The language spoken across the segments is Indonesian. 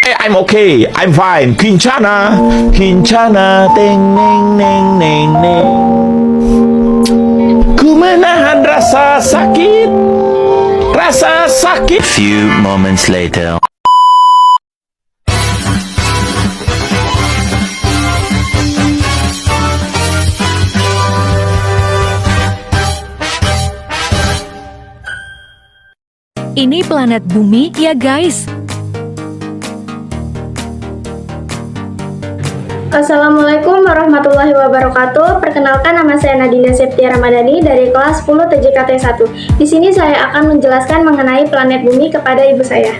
I'm okay, I'm fine. Kincana, Kincana, teng neng neng neng neng. Ku menahan rasa sakit, rasa sakit. Few moments later. Ini planet bumi ya guys. Assalamualaikum warahmatullahi wabarakatuh. Perkenalkan, nama saya Nadine Septia Ramadhani dari kelas 10 TJKT 1. Di sini saya akan menjelaskan mengenai planet bumi kepada ibu saya.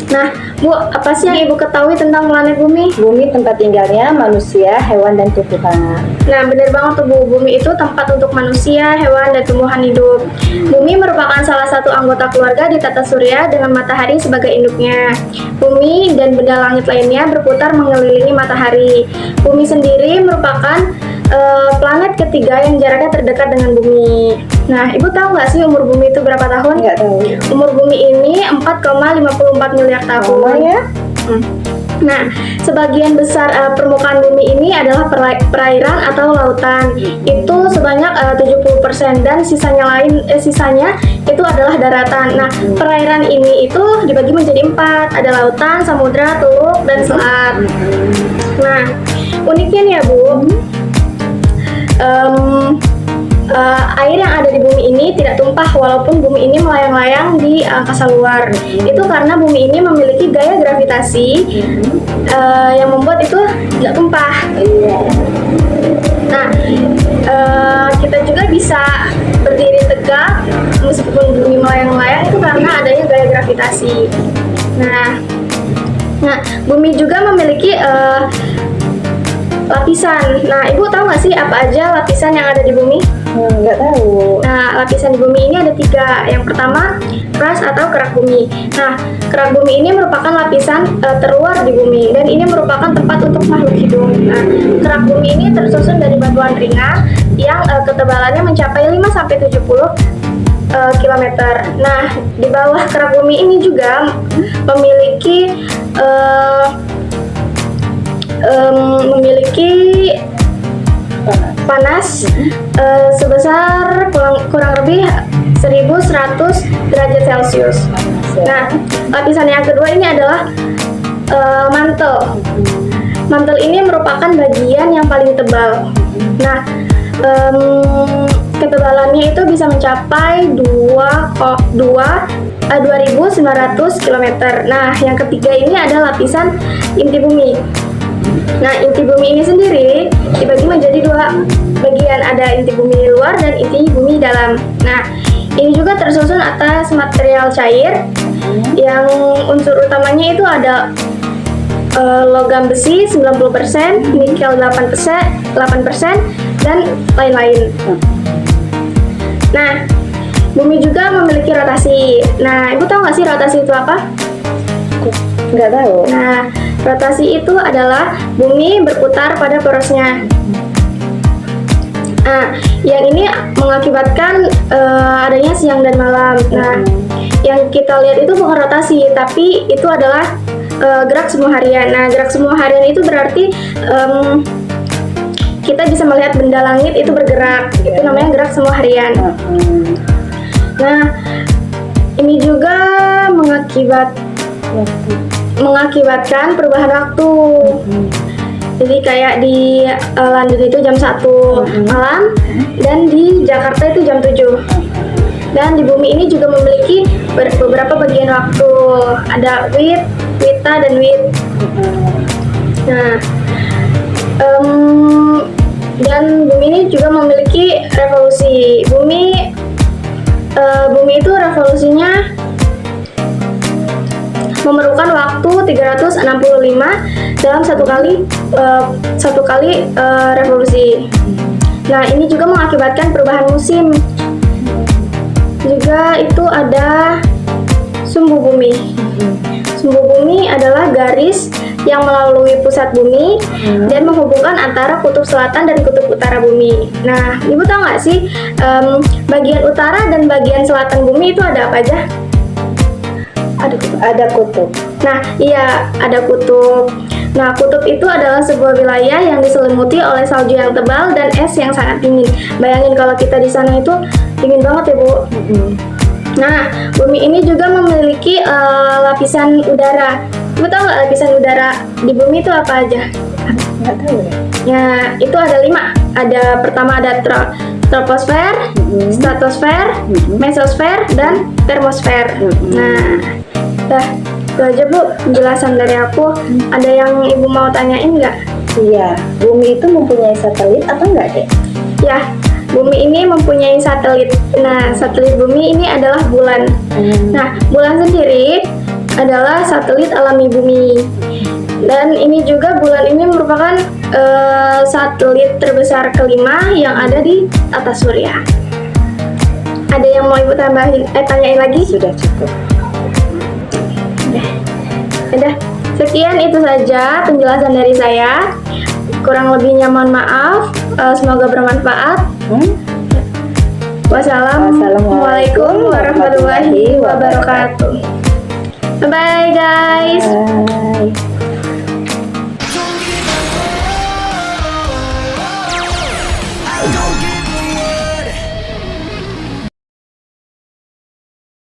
Nah, Bu, apa sih yang Ibu ketahui tentang planet bumi? Bumi tempat tinggalnya manusia, hewan, dan tumbuhan. Nah, benar banget tuh Bu, bumi itu tempat untuk manusia, hewan, dan tumbuhan hidup. Bumi merupakan salah satu anggota keluarga di tata surya dengan matahari sebagai induknya. Bumi dan benda langit lainnya berputar mengelilingi matahari. Bumi sendiri merupakan planet ketiga yang jaraknya terdekat dengan bumi. Nah, Ibu tahu nggak sih umur bumi itu berapa tahun? Nggak tahu. Umur bumi ini 4,54 miliar tahun. Lama ya? Nah, sebagian besar permukaan bumi ini adalah perairan atau lautan. Itu sebanyak 70% dan sisanya itu adalah daratan. Nah, perairan ini itu dibagi menjadi 4. Ada lautan, samudra, teluk, dan selat. Nah, uniknya nih ya, Bu. Air yang ada di bumi ini tidak tumpah walaupun bumi ini melayang-layang di angkasa luar. Itu karena bumi ini memiliki gaya gravitasi yang membuat itu tidak tumpah. Nah, kita juga bisa berdiri tegak meskipun bumi melayang-layang itu karena adanya gaya gravitasi. Nah, bumi juga memiliki lapisan. Nah, Ibu tahu nggak sih apa aja lapisan yang ada di bumi? Nggak tahu. Nah, lapisan di bumi ini ada 3. Yang pertama, crust atau kerak bumi. Nah, kerak bumi ini merupakan lapisan terluar di bumi dan ini merupakan tempat untuk makhluk hidup. Nah, kerak bumi ini tersusun dari batuan ringan yang ketebalannya mencapai 5-70 km. Nah, di bawah kerak bumi ini juga memiliki panas sebesar kurang lebih 1100 derajat Celcius. Nah, lapisan yang kedua ini adalah mantel. Mantel ini merupakan bagian yang paling tebal. Nah, ketebalannya itu bisa mencapai 2.900 km. Nah, yang ketiga ini adalah lapisan inti bumi. Nah, inti bumi ini sendiri dibagi menjadi 2 bagian, ada inti bumi luar dan inti bumi dalam. Nah, ini juga tersusun atas material cair yang unsur utamanya itu ada logam besi 90%, nikel 8%, dan lain-lain. Nah, bumi juga memiliki rotasi. Nah, Ibu tahu nggak sih rotasi itu apa? Nggak tahu. Nah, rotasi itu adalah bumi berputar pada porosnya. Nah, yang ini mengakibatkan adanya siang dan malam. Nah, yang kita lihat itu bukan rotasi, tapi itu adalah gerak semu harian. Nah, gerak semu harian itu berarti kita bisa melihat benda langit itu bergerak. Itu namanya gerak semu harian. Nah, ini juga mengakibatkan perubahan waktu. Jadi kayak di London itu jam 1 malam dan di Jakarta itu jam 7. Dan di bumi ini juga memiliki beberapa bagian waktu. Ada WIB, WITA, dan WIB. Nah, dan bumi ini juga memiliki revolusi. Bumi itu revolusinya memerlukan waktu 365 dalam satu kali revolusi. Nah, ini juga mengakibatkan perubahan musim. Juga itu ada sumbu bumi. Sumbu bumi adalah garis yang melalui pusat bumi dan menghubungkan antara kutub selatan dan kutub utara bumi. Nah, Ibu tahu nggak sih bagian utara dan bagian selatan bumi itu ada apa aja? ada kutub. Ada kutub. Nah, iya, ada kutub. Nah, kutub itu adalah sebuah wilayah yang diselimuti oleh salju yang tebal dan es yang sangat dingin. Bayangin kalau kita di sana itu dingin banget ya, Bu. Nah, bumi ini juga memiliki lapisan udara. Ibu tahu nggak lapisan udara di bumi itu apa aja? Nggak tahu ya. Ya, itu ada 5. Ada pertama ada troposfer, stratosfer, mesosfer, dan termosfer. Nah, itu aja Bu penjelasan dari aku. Ada yang Ibu mau tanyain nggak? Iya, bumi itu mempunyai satelit apa enggak, Dek? Ya, bumi ini mempunyai satelit. Nah, satelit bumi ini adalah bulan. Nah, bulan sendiri adalah satelit alami bumi. Dan ini juga bulan ini merupakan satelit terbesar kelima yang ada di atas surya. Ada yang mau Ibu tanyain lagi? Sudah cukup. Udah, sekian itu saja penjelasan dari saya. Kurang lebihnya mohon maaf. Semoga bermanfaat. Wassalamualaikum warahmatullahi wabarakatuh. Bye bye guys. Bye.